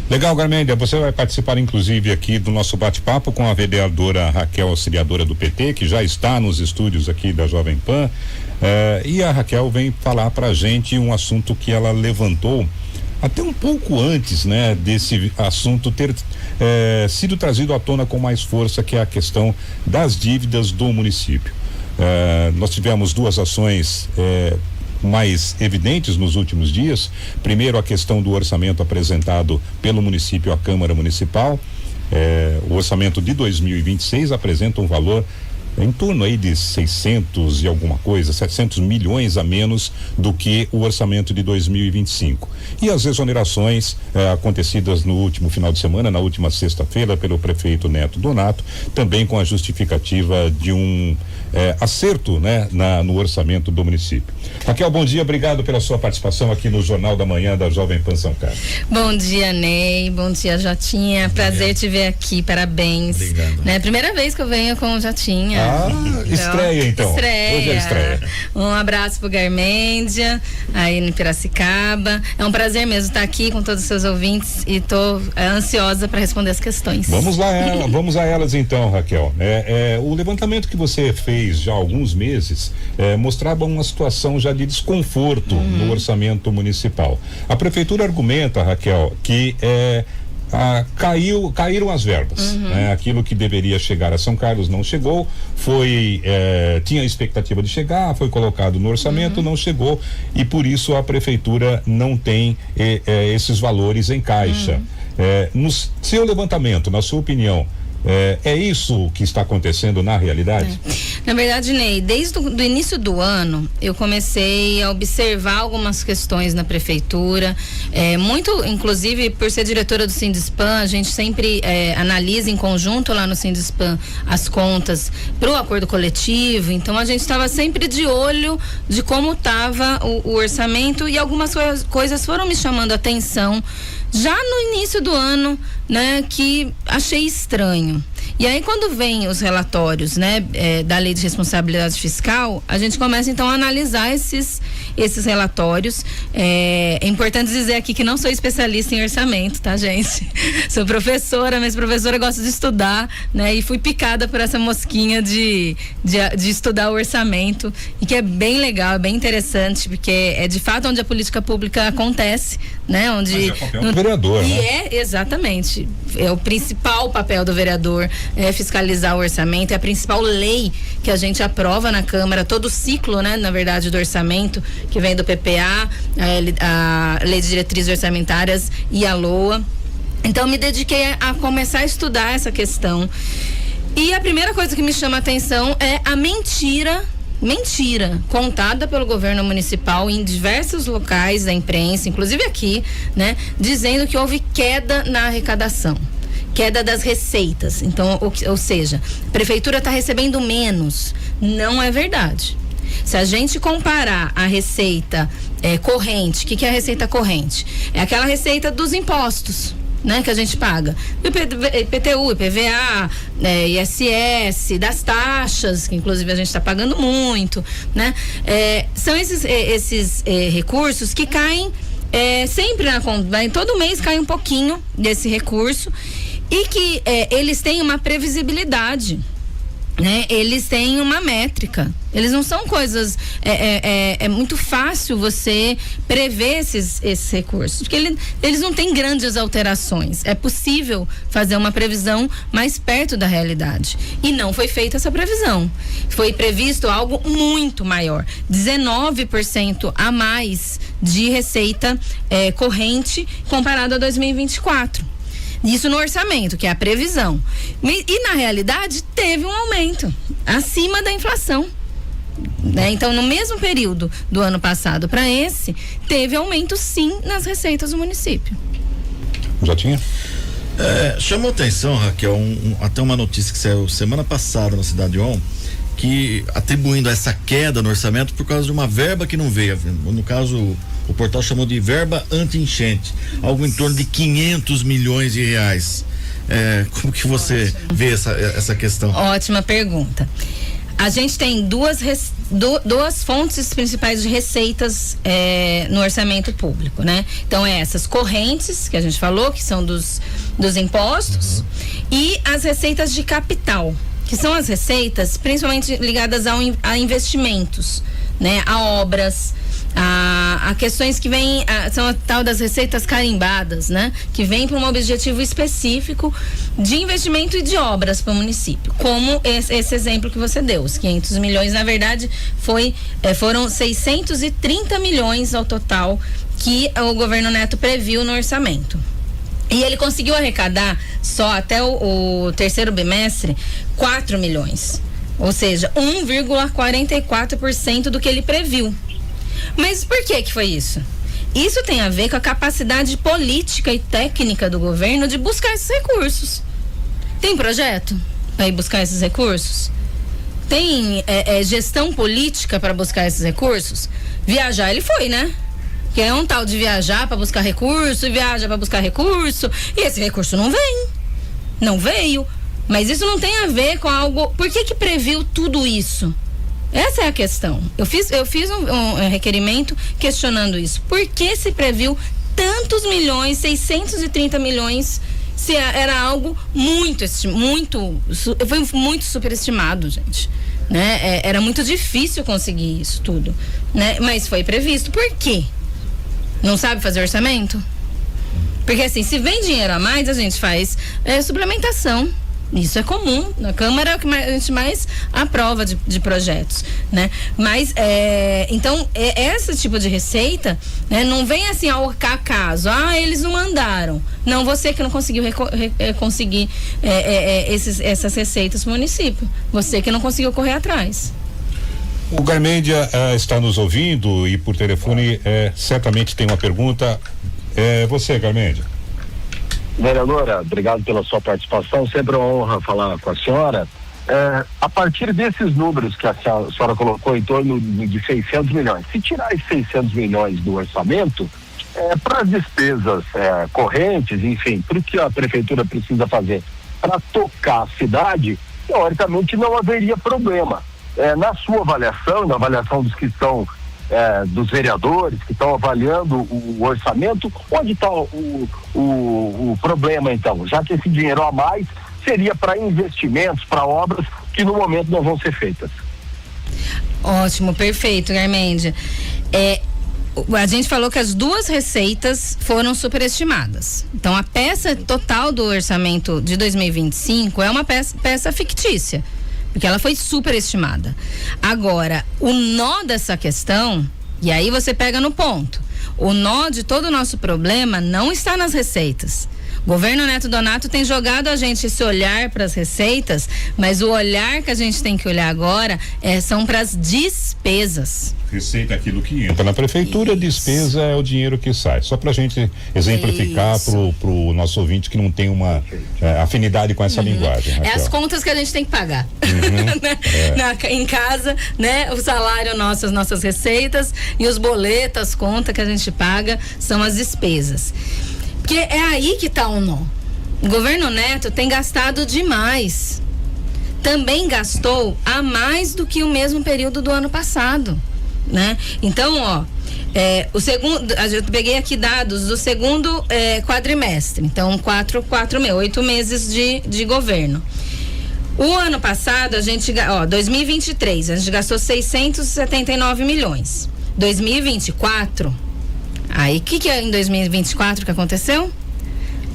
Legal, Garmendia, você vai participar inclusive aqui do nosso bate-papo com a vereadora Raquel, auxiliadora do PT, que já está nos estúdios aqui da Jovem Pan, e a Raquel vem falar pra gente um assunto que ela levantou até um pouco antes, né, desse assunto ter sido trazido à tona com mais força, que é a questão das dívidas do município. Nós tivemos duas ações mais evidentes nos últimos dias. Primeiro, a questão do orçamento apresentado pelo município à Câmara Municipal. O orçamento de 2026 apresenta um valor em torno aí de 600 e alguma coisa, 700 milhões a menos do que o orçamento de 2025. E as exonerações acontecidas no último final de semana, na última sexta-feira, pelo prefeito Neto Donato, também com a justificativa de um acerto, né, no orçamento do município. Raquel, bom dia, obrigado pela sua participação aqui no Jornal da Manhã da Jovem Pan São Carlos. Bom dia, Ney, bom dia, Jotinha, prazer te ver aqui, parabéns. Obrigado. Né, primeira vez que eu venho com o Jotinha. Estreia então. Estreia. Hoje é estreia. Um abraço pro Garmendia, aí em Piracicaba. É um prazer mesmo estar aqui com todos os seus ouvintes e tô ansiosa para responder as questões. Vamos a elas então, Raquel. O levantamento que você fez já há alguns meses mostrava uma situação já de desconforto no orçamento municipal. A prefeitura argumenta, Raquel, que caíram as verbas, né? Aquilo que deveria chegar a São Carlos não chegou, tinha a expectativa de chegar, foi colocado no orçamento, não chegou, e por isso a prefeitura não tem esses valores em caixa. No seu levantamento, na sua opinião, é isso que está acontecendo na realidade? Na verdade, Ney, desde o início do ano eu comecei a observar algumas questões na prefeitura, muito, inclusive por ser diretora do Sindispan, a gente sempre analisa em conjunto lá no Sindispan as contas para o acordo coletivo, então a gente estava sempre de olho de como estava o orçamento, e algumas coisas foram me chamando a atenção já no início do ano, né, que achei estranho. E aí, quando vem os relatórios, né, da Lei de Responsabilidade Fiscal, a gente começa então a analisar esses relatórios. É importante dizer aqui que não sou especialista em orçamento, tá, gente? Sou professora, mas professora gosta de estudar, né? E fui picada por essa mosquinha de estudar o orçamento, e que é bem legal, é bem interessante, porque é de fato onde a política pública acontece, né? Onde mas é o papel do vereador, né? Exatamente, é o principal papel do vereador, fiscalizar o orçamento, é a principal lei que a gente aprova na Câmara, todo o ciclo, né, na verdade, do orçamento, que vem do PPA, a Lei de Diretrizes Orçamentárias e a LOA. Então me dediquei a começar a estudar essa questão, e a primeira coisa que me chama a atenção é a mentira contada pelo governo municipal em diversos locais da imprensa, inclusive aqui, né, dizendo que houve queda na arrecadação, queda das receitas. Então, ou seja, a prefeitura está recebendo menos. Não é verdade. Se a gente comparar a receita corrente, o que é a receita corrente? É aquela receita dos impostos, né, que a gente paga, IPTU, IPVA, ISS, das taxas, que inclusive a gente está pagando muito, né? São esses recursos que caem sempre na conta, todo mês cai um pouquinho desse recurso, e que eles têm uma previsibilidade, né? Eles têm uma métrica, eles não são coisas, é muito fácil você prever esses recursos, porque eles não têm grandes alterações, é possível fazer uma previsão mais perto da realidade, e não foi feita essa previsão, foi previsto algo muito maior, 19% a mais de receita corrente comparado a 2024. Isso no orçamento, que é a previsão. E na realidade teve um aumento acima da inflação, né? Então, no mesmo período do ano passado para esse, teve aumento sim nas receitas do município. Já tinha? Chamou atenção, Raquel, até uma notícia que saiu semana passada na Cidade On, que atribuindo essa queda no orçamento por causa de uma verba que não veio. No caso, o portal chamou de verba anti-enchente, algo em torno de 500 milhões de reais. Como que você vê essa questão? Ótima pergunta. A gente tem duas fontes principais de receitas no orçamento público, né? Então, essas correntes, que a gente falou, que são dos impostos, e as receitas de capital, que são as receitas principalmente ligadas a investimentos, né? A obras, a questões que vêm, são a tal das receitas carimbadas, né? Que vêm para um objetivo específico de investimento e de obras para o município, como esse exemplo que você deu, os 500 milhões, na verdade foram 630 milhões ao total que o governo Neto previu no orçamento. E ele conseguiu arrecadar só até o terceiro bimestre 4 milhões, ou seja, 1,44% do que ele previu. Mas por que foi isso? Isso tem a ver com a capacidade política e técnica do governo de buscar esses recursos. Tem projeto para ir buscar esses recursos? Tem gestão política para buscar esses recursos? Viajar ele foi, né? Que é um tal de viajar para buscar recurso, e viaja para buscar recurso, e esse recurso não vem. Não veio. Mas isso não tem a ver com algo... Por que previu tudo isso? Essa é a questão. Eu fiz um requerimento questionando isso. Por que se previu tantos milhões, 630 milhões, se era algo foi muito superestimado, gente, né? Era muito difícil conseguir isso tudo, né? Mas foi previsto. Por quê? Não sabe fazer orçamento? Porque assim, se vem dinheiro a mais, a gente faz suplementação. Isso é comum. Na Câmara é o que a gente mais aprova de projetos, né? Mas, então, esse tipo de receita, né, não vem assim ao acaso. Eles não mandaram. Não, você que não conseguiu conseguir essas receitas pro município. Você que não conseguiu correr atrás. O Garmendia está nos ouvindo e por telefone certamente tem uma pergunta. Você, Garmendia. Vereadora, obrigado pela sua participação, sempre uma honra falar com a senhora. A partir desses números que a senhora colocou, em torno de 600 milhões, se tirar esses 600 milhões do orçamento, para as despesas correntes, enfim, para o que a prefeitura precisa fazer para tocar a cidade, teoricamente não haveria problema. Na sua avaliação, na avaliação dos que estão dos vereadores que estão avaliando o orçamento, onde está o problema então? Já que esse dinheiro a mais seria para investimentos, para obras que no momento não vão ser feitas. Ótimo, perfeito, Garmendia. A gente falou que as duas receitas foram superestimadas. Então a peça total do orçamento de 2025 é uma peça fictícia, porque ela foi superestimada. Agora, o nó dessa questão, e aí você pega no ponto, o nó de todo o nosso problema não está nas receitas. O governo Neto Donato tem jogado a gente esse olhar para as receitas, mas o olhar que a gente tem que olhar agora são para as despesas. Receita é aquilo que entra na prefeitura, despesa é o dinheiro que sai. Só pra gente exemplificar pro nosso ouvinte que não tem uma afinidade com essa linguagem. Raquel. As contas que a gente tem que pagar. Em casa, né? O salário nosso, as nossas receitas e os boletos, as contas que a gente paga são as despesas. Porque é aí que tá o nó. O governo Neto tem gastado demais. Também gastou a mais do que o mesmo período do ano passado, né? Então, o segundo, eu peguei aqui dados do segundo quadrimestre. Então, 8 meses de governo. O ano passado, 2023, a gente gastou 679 milhões. 2024, aí o que é em 2024 que aconteceu?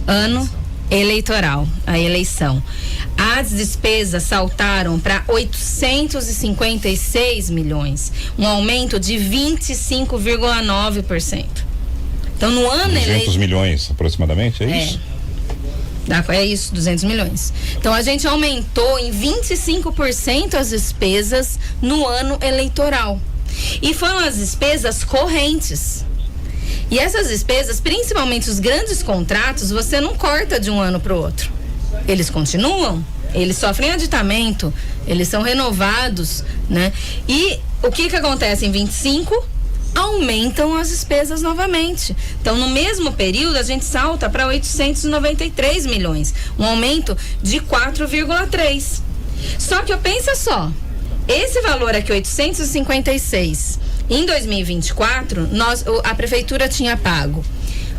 Ano eleitoral, a eleição. As despesas saltaram para 856 milhões, um aumento de 25,9%. Então, no ano 200 milhões aproximadamente, é isso? É isso, 200 milhões. Então, a gente aumentou em 25% as despesas no ano eleitoral. E foram as despesas correntes. E essas despesas, principalmente os grandes contratos, você não corta de um ano para o outro. Eles continuam, eles sofrem aditamento, eles são renovados, né? E o que acontece em 25? Aumentam as despesas novamente. Então, no mesmo período, a gente salta para 893 milhões, um aumento de 4,3%. Só que pensa só, Esse valor aqui, 856, em 2024, a prefeitura tinha pago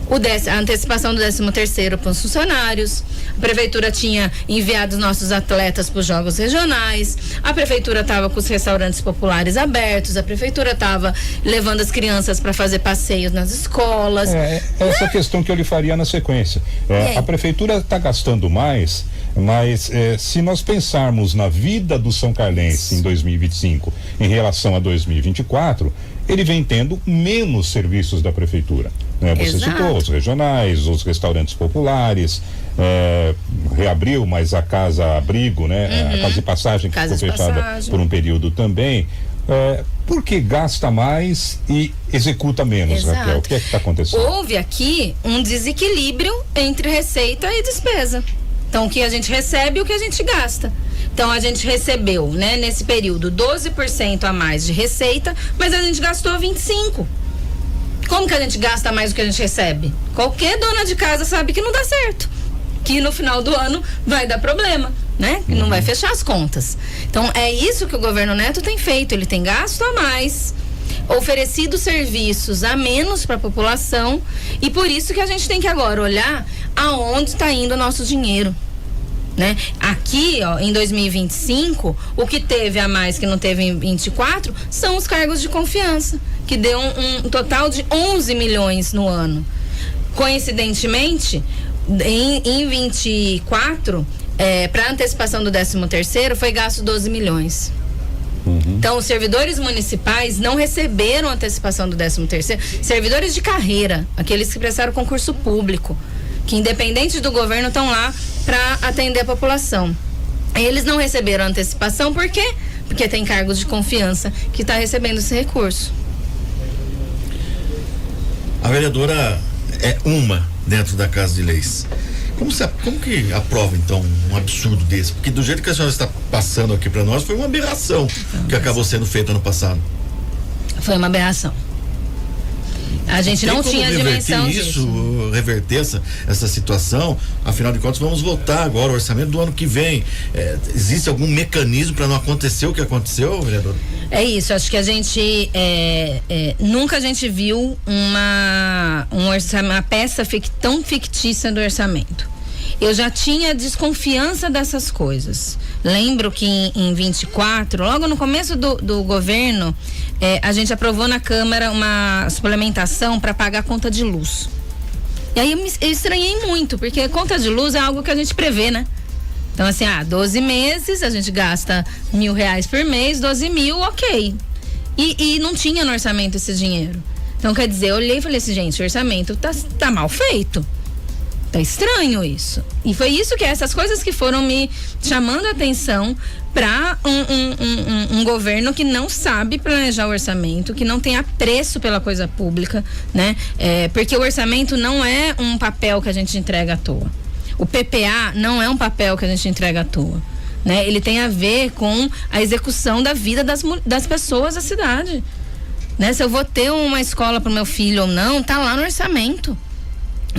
a antecipação do 13º para os funcionários, a prefeitura tinha enviado os nossos atletas para os jogos regionais, a prefeitura estava com os restaurantes populares abertos, a prefeitura estava levando as crianças para fazer passeios nas escolas. Essa questão que eu lhe faria na sequência. A prefeitura está gastando mais, mas se nós pensarmos na vida do São Carlense em 2025 em relação a 2024, ele vem tendo menos serviços da prefeitura. Você citou os regionais, os restaurantes populares, reabriu, mas a casa abrigo, a casa de passagem que ficou fechada por um período também. Por que gasta mais e executa menos, Raquel? O que é que está acontecendo? Houve aqui um desequilíbrio entre receita e despesa. Então, o que a gente recebe e o que a gente gasta. Então, a gente recebeu, nesse período, 12% a mais de receita, mas a gente gastou 25%. Como que a gente gasta mais do que a gente recebe? Qualquer dona de casa sabe que não dá certo. Que no final do ano vai dar problema, Que não vai fechar as contas. Então, é isso que o governo Neto tem feito. Ele tem gasto a mais, oferecido serviços a menos para a população, e por isso que a gente tem que agora olhar aonde está indo o nosso dinheiro. Aqui, em 2025, o que teve a mais que não teve em 24 são os cargos de confiança, que deu um total de 11 milhões no ano. Coincidentemente, em 24, para antecipação do 13º, foi gasto 12 milhões. Então, os servidores municipais não receberam antecipação do 13º. Servidores de carreira, aqueles que prestaram concurso público, que independente do governo estão lá para atender a população. Eles não receberam antecipação, por quê? Porque tem cargos de confiança que está recebendo esse recurso. A vereadora é uma dentro da Casa de Leis. Como que aprova, então, um absurdo desse? Porque do jeito que a senhora está passando aqui para nós, foi uma aberração que acabou sendo feita ano passado. Foi uma aberração. A gente não tinha dimensão disso. Reverter essa situação. Afinal de contas, vamos votar agora o orçamento do ano que vem. Existe algum mecanismo para não acontecer o que aconteceu, vereador? É isso, acho que a gente nunca a gente viu uma peça tão fictícia do orçamento. Eu já tinha desconfiança dessas coisas. Lembro que em 24, logo no começo do governo, a gente aprovou na Câmara uma suplementação para pagar a conta de luz. E aí eu estranhei muito, porque a conta de luz é algo que a gente prevê, Então, assim, 12 meses, a gente gasta R$1.000 por mês, 12 mil, ok. E não tinha no orçamento esse dinheiro. Então, quer dizer, eu olhei e falei assim, gente, o orçamento tá mal feito. Tá estranho isso. E foi isso essas coisas que foram me chamando a atenção para um governo que não sabe planejar o orçamento, que não tem apreço pela coisa pública, porque o orçamento não é um papel que a gente entrega à toa. O PPA não é um papel que a gente entrega à toa. Ele tem a ver com a execução da vida das pessoas da cidade. Se eu vou ter uma escola para o meu filho ou não, tá lá no orçamento.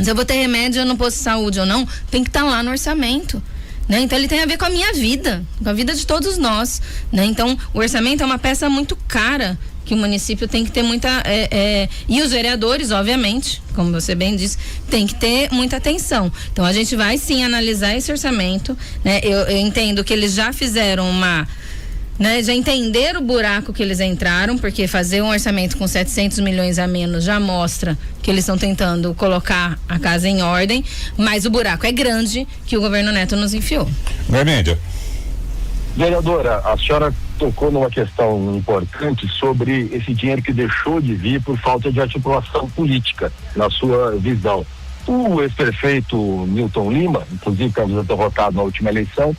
Se eu vou ter remédio no posto de saúde ou não, tem que estar lá no orçamento. Então ele tem a ver com a minha vida, com a vida de todos nós. Então o orçamento é uma peça muito cara, que o município tem que ter muita... e os vereadores, obviamente, como você bem disse, tem que ter muita atenção. Então a gente vai sim analisar esse orçamento. Eu entendo que eles já fizeram já entenderam o buraco que eles entraram, porque fazer um orçamento com 700 milhões a menos já mostra que eles estão tentando colocar a casa em ordem, mas o buraco é grande que o governo Neto nos enfiou. Vermelha. Vereadora, a senhora tocou numa questão importante sobre esse dinheiro que deixou de vir por falta de articulação política, na sua visão. O ex-prefeito Milton Lima, inclusive candidato derrotado na última eleição,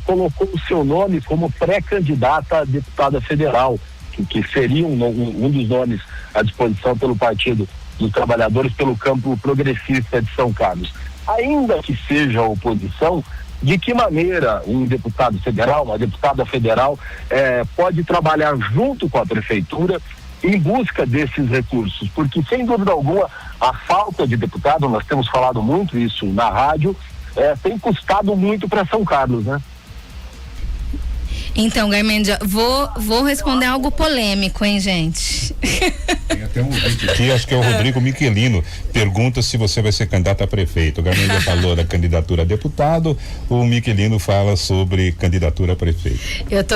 colocou o seu nome como pré-candidata a deputada federal, que seria um dos nomes à disposição pelo Partido dos Trabalhadores, pelo campo progressista de São Carlos. Ainda que seja a oposição, de que maneira um deputado federal, uma deputada federal, pode trabalhar junto com a prefeitura em busca desses recursos? Porque, sem dúvida alguma, a falta de deputado, nós temos falado muito isso na rádio, tem custado muito para São Carlos, Então, Garmendia, vou responder algo polêmico, hein, gente? Tem até um vídeo aqui, acho que é o Rodrigo Michelino, pergunta se você vai ser candidato a prefeito. O Garmendia falou da candidatura a deputado, o Michelino fala sobre candidatura a prefeito. Eu tô,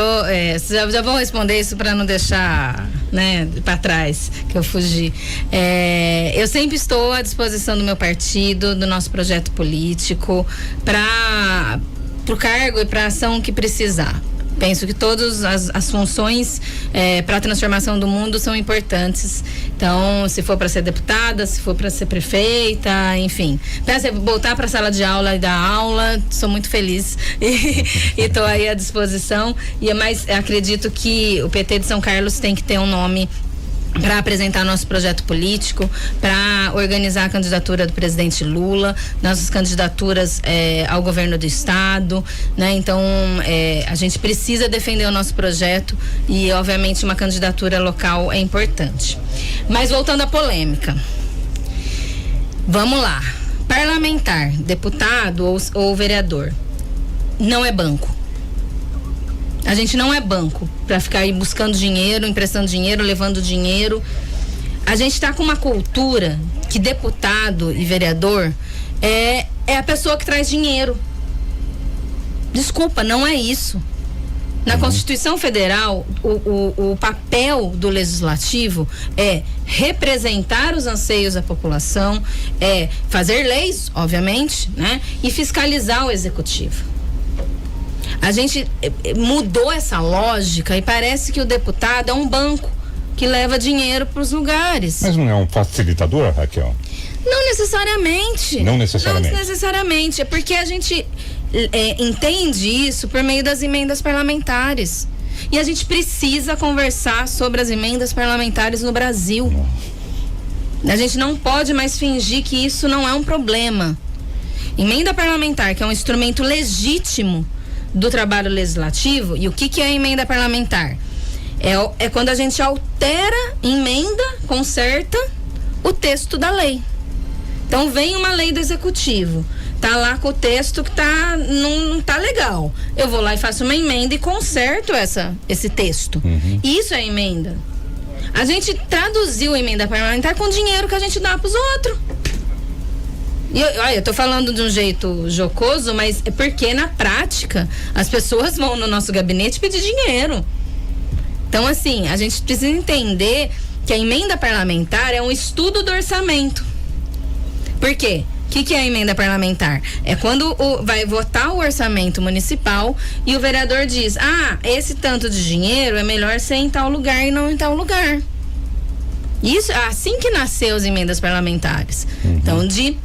já vou responder isso para não deixar, né, para trás, que eu fugi. Eu sempre estou à disposição do meu partido, do nosso projeto político, para o cargo e para a ação que precisar. Penso que todas as funções para a transformação do mundo são importantes. Então, se for para ser deputada, se for para ser prefeita, enfim. Para voltar para a sala de aula e dar aula, sou muito feliz e estou aí à disposição. Mas acredito que o PT de São Carlos tem que ter um nome para apresentar nosso projeto político, para organizar a candidatura do presidente Lula, nossas candidaturas ao governo do estado, né? Então, a gente precisa defender o nosso projeto e, obviamente, uma candidatura local é importante. Mas voltando à polêmica, vamos lá. Parlamentar, deputado ou vereador, não é banco. A gente não é banco para ficar aí buscando dinheiro, emprestando dinheiro, levando dinheiro. A gente está com uma cultura que deputado e vereador é a pessoa que traz dinheiro. Desculpa, não é isso. Na Constituição Federal, o papel do legislativo é representar os anseios da população, é fazer leis, obviamente, né? E fiscalizar o executivo. A gente mudou essa lógica e parece que o deputado é um banco que leva dinheiro para os lugares. Mas não é um facilitador, Raquel? Não necessariamente. Não necessariamente. Não necessariamente. É porque a gente entende isso por meio das emendas parlamentares. E a gente precisa conversar sobre as emendas parlamentares no Brasil. A gente não pode mais fingir que isso não é um problema. Emenda parlamentar, que é um instrumento legítimo do trabalho legislativo. E o que é a emenda parlamentar? É quando a gente altera, emenda, conserta o texto da lei. Então vem uma lei do executivo, tá lá com o texto que não tá legal. Eu vou lá e faço uma emenda e conserto esse texto. Isso é emenda. A gente traduziu a emenda parlamentar com dinheiro que a gente dá pros outros. E eu tô falando de um jeito jocoso, mas é porque na prática as pessoas vão no nosso gabinete pedir dinheiro. Então, assim, a gente precisa entender que a emenda parlamentar é um estudo do orçamento. Por quê? O que é a emenda parlamentar? É quando vai votar o orçamento municipal e o vereador diz: esse tanto de dinheiro é melhor ser em tal lugar e não em tal lugar. Isso, assim que nasceu as emendas parlamentares. Então, de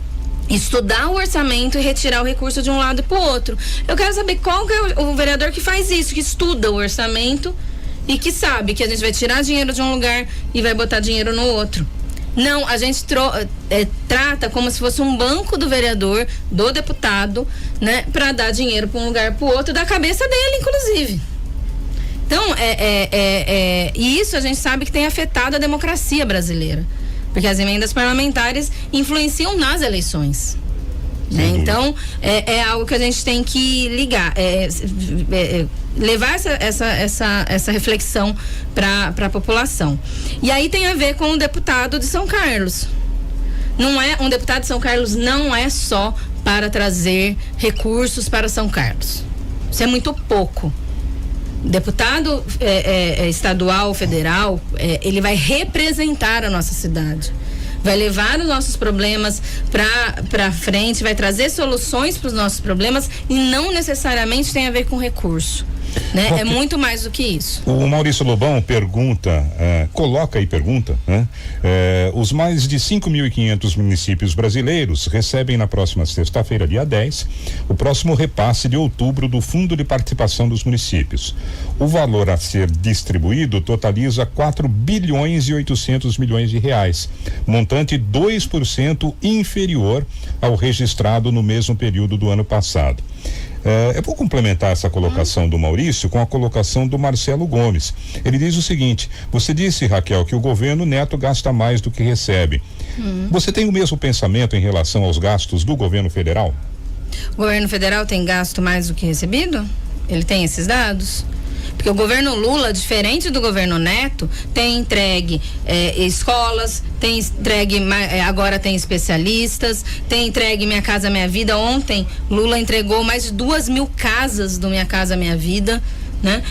estudar o orçamento e retirar o recurso de um lado e pro outro. Eu quero saber qual que é o vereador que faz isso, que estuda o orçamento e que sabe que a gente vai tirar dinheiro de um lugar e vai botar dinheiro no outro. Não, a gente trata como se fosse um banco do vereador, do deputado, né, para dar dinheiro para um lugar pro outro, da cabeça dele, inclusive. Então, e isso a gente sabe que tem afetado a democracia brasileira. Porque as emendas parlamentares influenciam nas eleições. Né? Então, é algo que a gente tem que ligar, levar essa reflexão para a população. E aí tem a ver com o deputado de São Carlos. Um deputado de São Carlos não é só para trazer recursos para São Carlos. Isso é muito pouco. Deputado estadual, federal, ele vai representar a nossa cidade, vai levar os nossos problemas para frente, vai trazer soluções para os nossos problemas e não necessariamente tem a ver com recurso. Né? É muito mais do que isso. O Maurício Lobão coloca e pergunta, né? Os mais de 5.500 municípios brasileiros recebem na próxima sexta-feira, dia 10, o próximo repasse de outubro do Fundo de Participação dos Municípios. O valor a ser distribuído totaliza 4 bilhões e 800 milhões de reais, montante 2% inferior ao registrado no mesmo período do ano passado. Eu vou complementar essa colocação do Maurício com a colocação do Marcelo Gomes. Ele diz o seguinte: você disse, Raquel, que o governo Neto gasta mais do que recebe. Você tem o mesmo pensamento em relação aos gastos do governo federal? O governo federal tem gasto mais do que recebido? Ele tem esses dados? Porque o governo Lula, diferente do governo Neto, tem entregue escolas, tem entregue, agora tem especialistas, tem entregue Minha Casa Minha Vida. Ontem, Lula entregou mais de 2.000 casas do Minha Casa Minha Vida, né?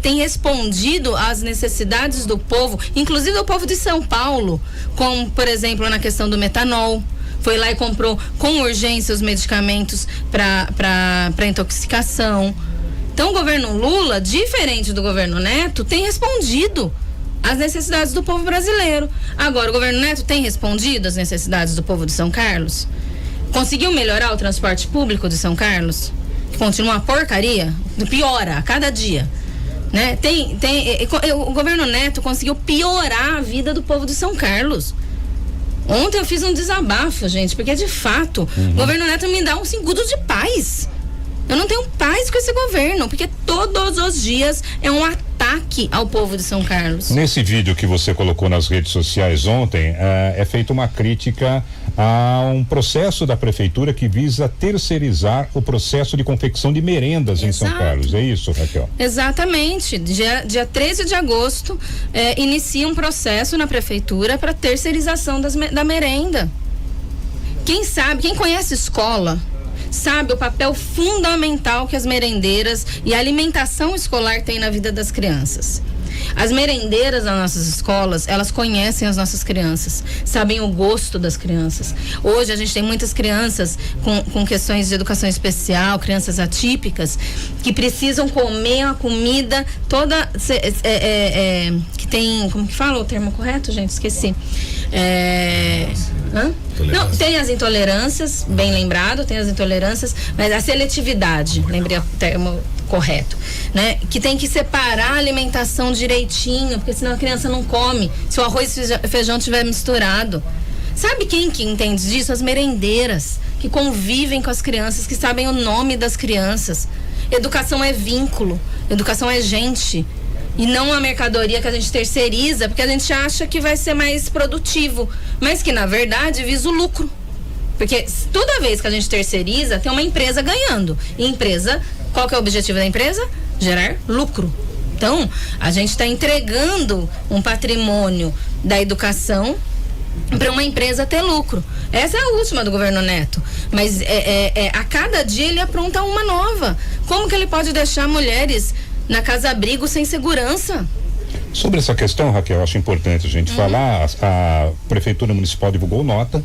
Tem respondido às necessidades do povo, inclusive do povo de São Paulo, como, por exemplo, na questão do metanol. Foi lá e comprou com urgência os medicamentos para intoxicação. Então, o governo Lula, diferente do governo Neto, tem respondido às necessidades do povo brasileiro. Agora, o governo Neto tem respondido às necessidades do povo de São Carlos? Conseguiu melhorar o transporte público de São Carlos? Que continua uma porcaria, piora a cada dia, né? O governo Neto conseguiu piorar a vida do povo de São Carlos. Ontem eu fiz um desabafo, gente, porque de fato o governo Neto me dá um segundo de paz. Eu não tenho paz com esse governo, porque todos os dias é um ataque ao povo de São Carlos. Nesse vídeo que você colocou nas redes sociais ontem, é feita uma crítica a um processo da prefeitura que visa terceirizar o processo de confecção de merendas em São Carlos. É isso, Raquel? Exatamente. Dia 13 de agosto, inicia um processo na prefeitura para terceirização da merenda. Quem conhece escola, sabe o papel fundamental que as merendeiras e a alimentação escolar têm na vida das crianças. As merendeiras das nossas escolas, elas conhecem as nossas crianças, sabem o gosto das crianças. Hoje a gente tem muitas crianças com questões de educação especial, crianças atípicas, que precisam comer uma comida toda que tem, como que fala o termo correto, gente? Esqueci. Não, tem as intolerâncias, bem lembrado, tem as intolerâncias, mas a seletividade, lembrei o termo correto, né? Que tem que separar a alimentação direitinho, porque senão a criança não come, se o arroz e feijão estiver misturado. Sabe quem que entende disso? As merendeiras, que convivem com as crianças, que sabem o nome das crianças. Educação é vínculo, educação é gente, e não a mercadoria que a gente terceiriza, porque a gente acha que vai ser mais produtivo, mas que na verdade visa o lucro. Porque toda vez que a gente terceiriza, tem uma empresa ganhando. E empresa, qual que é o objetivo da empresa? Gerar lucro. Então, a gente está entregando um patrimônio da educação para uma empresa ter lucro. Essa é a última do governo Neto. Mas a cada dia ele apronta uma nova. Como que ele pode deixar mulheres na casa-abrigo sem segurança? Sobre essa questão, Raquel, acho importante a gente falar. A Prefeitura Municipal divulgou nota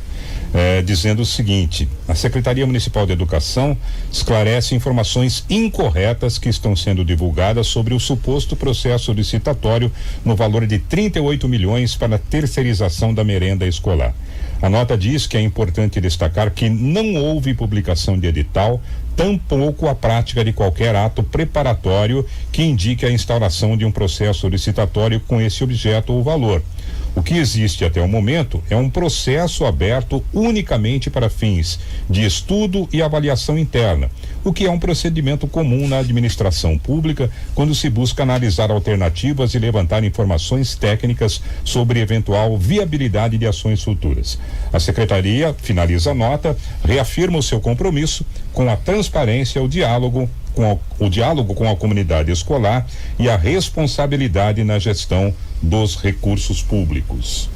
dizendo o seguinte: a Secretaria Municipal de Educação esclarece informações incorretas que estão sendo divulgadas sobre o suposto processo licitatório no valor de 38 milhões para a terceirização da merenda escolar. A nota diz que é importante destacar que não houve publicação de edital, tampouco a prática de qualquer ato preparatório que indique a instauração de um processo licitatório com esse objeto ou valor. O que existe até o momento é um processo aberto unicamente para fins de estudo e avaliação interna, o que é um procedimento comum na administração pública quando se busca analisar alternativas e levantar informações técnicas sobre eventual viabilidade de ações futuras. A Secretaria finaliza a nota, reafirma o seu compromisso com a transparência, o diálogo com a comunidade escolar e a responsabilidade na gestão dos recursos públicos.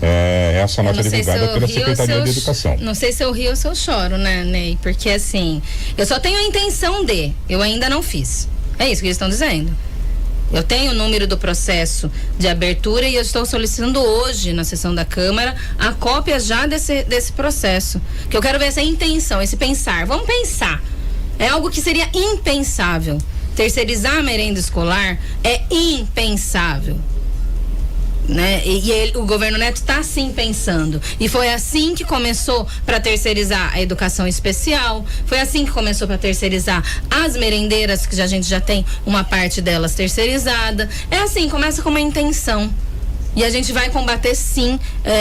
Essa nota divulgada pela Secretaria de Educação. Não sei se eu rio ou se eu choro, né, Ney? Porque assim, eu só tenho a intenção eu ainda não fiz. É isso que eles estão dizendo. Eu tenho o número do processo de abertura e eu estou solicitando hoje na sessão da Câmara a cópia já desse processo. Que eu quero ver essa intenção, esse pensar. Vamos pensar. É algo que seria impensável. Terceirizar a merenda escolar é impensável, né? O governo Neto está assim pensando. E foi assim que começou para terceirizar a educação especial. Foi assim que começou para terceirizar as merendeiras, que a gente já tem uma parte delas terceirizada. É assim, começa com uma intenção. E a gente vai combater sim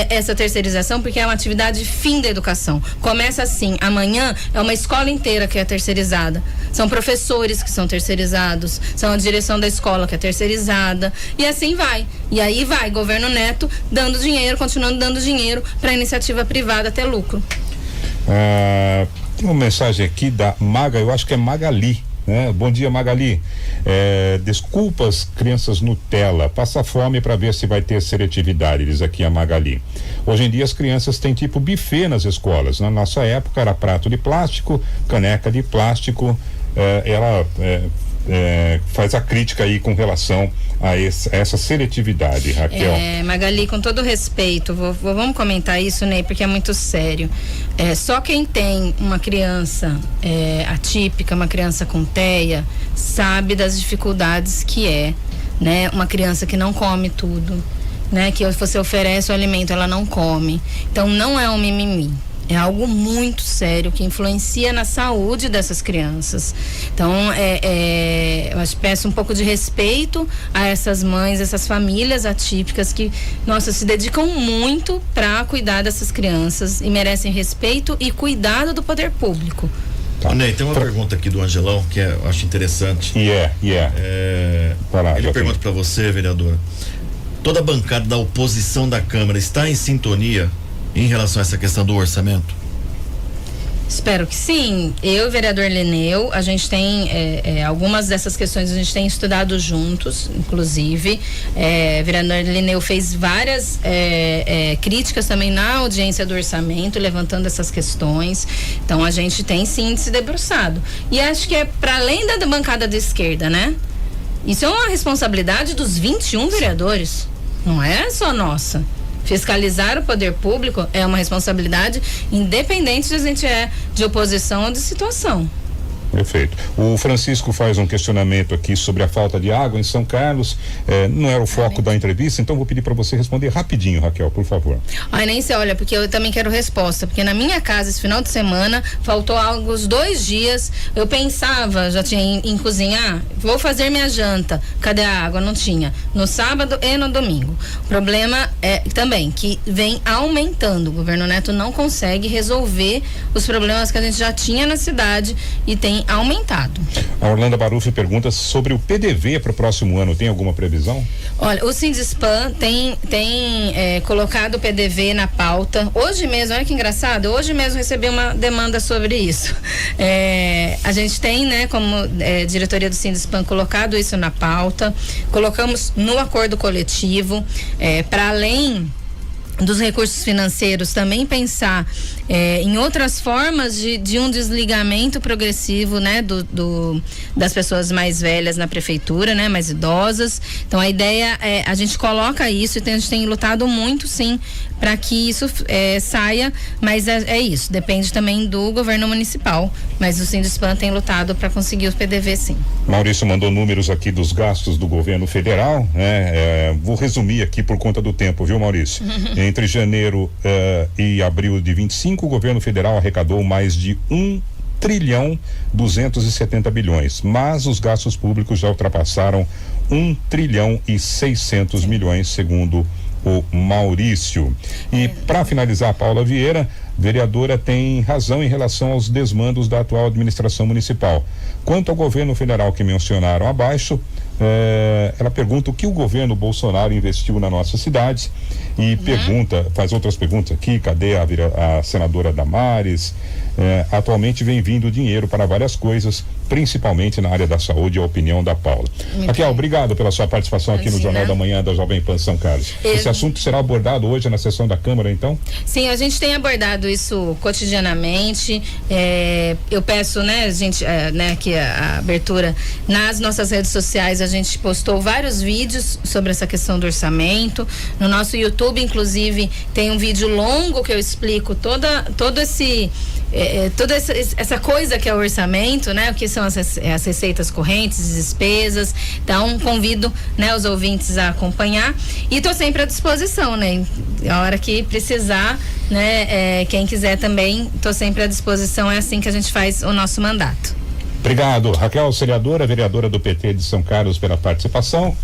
essa terceirização, porque é uma atividade fim da educação. Começa assim, amanhã é uma escola inteira que é terceirizada. São professores que são terceirizados, são a direção da escola que é terceirizada, e assim vai. E aí vai, governo Neto dando dinheiro, continuando dando dinheiro para a iniciativa privada ter lucro. Tem uma mensagem aqui da Maga, eu acho que é Magali. né? Bom dia, Magali. Desculpas, crianças Nutella, passa fome para ver se vai ter seletividade, diz aqui a Magali. Hoje em dia as crianças têm tipo buffet nas escolas. Na nossa época era prato de plástico, caneca de plástico. Ela faz a crítica aí com relação a essa seletividade, Raquel. Magali, com todo respeito, vamos comentar isso, Ney, porque é muito sério. Só quem tem uma criança atípica, uma criança com TEA, sabe das dificuldades que é, né? Uma criança que não come tudo, né? Que você oferece o alimento, ela não come. Então não é um mimimi. É algo muito sério que influencia na saúde dessas crianças. Então, eu peço um pouco de respeito a essas mães, essas famílias atípicas que, nossa, se dedicam muito para cuidar dessas crianças e merecem respeito e cuidado do poder público. Tá. Ney, tem uma pergunta aqui do Angelão que eu acho interessante. Ele pergunta para você, vereadora: toda a bancada da oposição da Câmara está em sintonia em relação a essa questão do orçamento? Espero que sim. Eu e o vereador Lineu, a gente tem algumas dessas questões a gente tem estudado juntos, inclusive. O vereador Lineu fez várias críticas também na audiência do orçamento, levantando essas questões. Então a gente tem sim se debruçado. E acho que é para além da bancada da esquerda, né? Isso é uma responsabilidade dos 21 vereadores, não é só nossa. Fiscalizar o poder público é uma responsabilidade independente se a gente é de oposição ou de situação. Perfeito. O Francisco faz um questionamento aqui sobre a falta de água em São Carlos. Não era o foco da entrevista, então vou pedir para você responder rapidinho, Raquel, por favor. Nem se olha, porque eu também quero resposta, porque na minha casa esse final de semana faltou água os 2 dias. Eu pensava, já tinha em cozinhar, vou fazer minha janta. Cadê a água? Não tinha. No sábado e no domingo. O problema é também que vem aumentando. O governo Neto não consegue resolver os problemas que a gente já tinha na cidade e tem aumentado. A Orlando Baruffi pergunta sobre o PDV para o próximo ano. Tem alguma previsão? Olha, o Sindispan tem colocado o PDV na pauta. Hoje mesmo, olha que engraçado, hoje mesmo recebi uma demanda sobre isso. A gente tem, né, como diretoria do Sindispan, colocado isso na pauta. Colocamos no acordo coletivo, para além dos recursos financeiros, também pensar em outras formas de um desligamento progressivo, né, das pessoas mais velhas na prefeitura, né, mais idosas. Então a ideia a gente coloca isso e a gente tem lutado muito, sim, para que isso saia, mas é isso, depende também do governo municipal, mas o Sindispan tem lutado para conseguir o PDV, sim. Maurício mandou números aqui dos gastos do governo federal, né? Vou resumir aqui por conta do tempo, viu, Maurício? Entre janeiro e abril de 25, o governo federal arrecadou mais de 1,270 bilhões, mas os gastos públicos já ultrapassaram 1,6 trilhão, segundo o Maurício. E para finalizar, Paula Vieira, vereadora tem razão em relação aos desmandos da atual administração municipal. Quanto ao governo federal que mencionaram abaixo, ela pergunta o que o governo Bolsonaro investiu na nossa cidade e faz outras perguntas aqui, cadê a senadora Damares? Atualmente vem vindo dinheiro para várias coisas, principalmente na área da saúde, a opinião da Paula. Raquel, obrigado pela sua participação aqui no Jornal da Manhã da Jovem Pan São Carlos. Esse assunto será abordado hoje na sessão da Câmara, então? Sim, a gente tem abordado isso cotidianamente. Eu peço, né, gente, que a abertura nas nossas redes sociais, a gente postou vários vídeos sobre essa questão do orçamento. No nosso YouTube, inclusive, tem um vídeo longo que eu explico toda essa coisa que é o orçamento, né? O que são as receitas correntes, despesas. Então, convido, né, os ouvintes a acompanhar e estou sempre à disposição, né? A hora que precisar, né? Quem quiser também, estou sempre à disposição. É assim que a gente faz o nosso mandato. Obrigado, Raquel, vereadora do PT de São Carlos, pela participação.